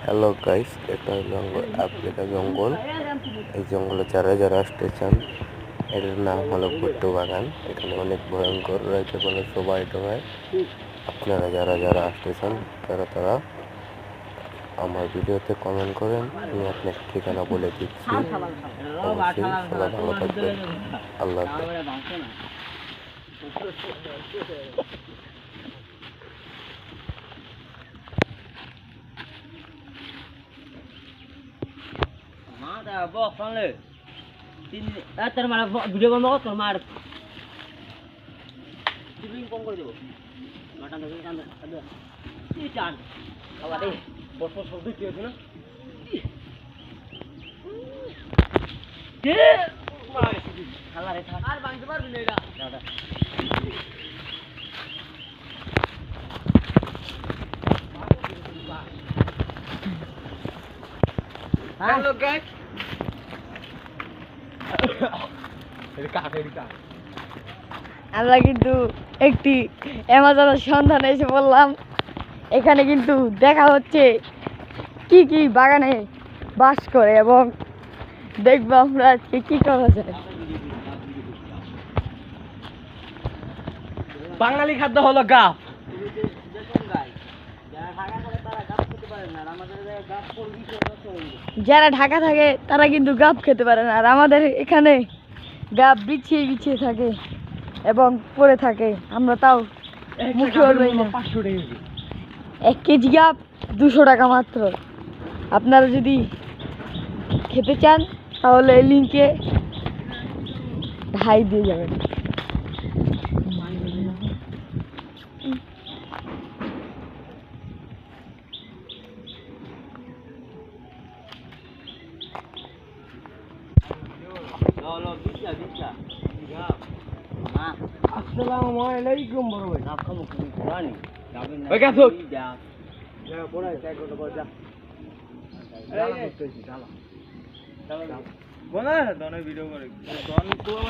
Hello guys, এটা জঙ্গল, Africa জঙ্গল। এই জঙ্গলে যারা যারা আসতে চান, এটার নাম হলো ভুট্টো বাগান। এখানে অনেক ভয়ঙ্কর রয়েছে বলে সবাই ডরায়। আপনারা যারা যারা আসতে চান তারা আমার ভিডিওতে কমেন্ট করেন, আমি আপনাকে ঠিকানা বলে দিচ্ছি। অবশ্যই সবাই ভালো থাকবেন। আল্লাহ হাফেজ। Bok sang le. Tin তোর মার ভিডিও বন্ধ কর তোর মার। টিভিং কম করে দেব। মাটা দেখে কান দে। কি চান? বাবা রে, বস বস শব্দ কি হচ্ছে না? কে? মার শুধু। খালা রে থাক। আর ভাঙতে পারবি না এটা। দাদা। Hello guys. আমরা কিন্তু একটি অ্যামাজনের সন্ধানে এসে বললাম। এখানে কিন্তু দেখা হচ্ছে কি কি বাগানে বাস করে এবং দেখবো আমরা আজকে কি করা যায়। বাঙালি খাদ্য হলো গাপ। যারা ঢাকা থাকে তারা কিন্তু গাব খেতে পারে না, আর আমাদের এখানে গাব বিছিয়ে বিছিয়ে থাকে এবং পড়ে থাকে, আমরা তাও মুখে বলবই না। 1 কেজি গাব 200 টাকা মাত্র। আপনারা যদি খেতে চান তাহলে এই লিঙ্কে হাই দিয়ে যাবেন। আসসালামু আলাইকুম বড় ভাই। নাম খামু কি জানি? যাবেন না। ওই কাছো। যা বড় ভাই তাই করতে যা। এই করতেছি চালা। চালা। কোনা দনে ভিডিও করে। দন তো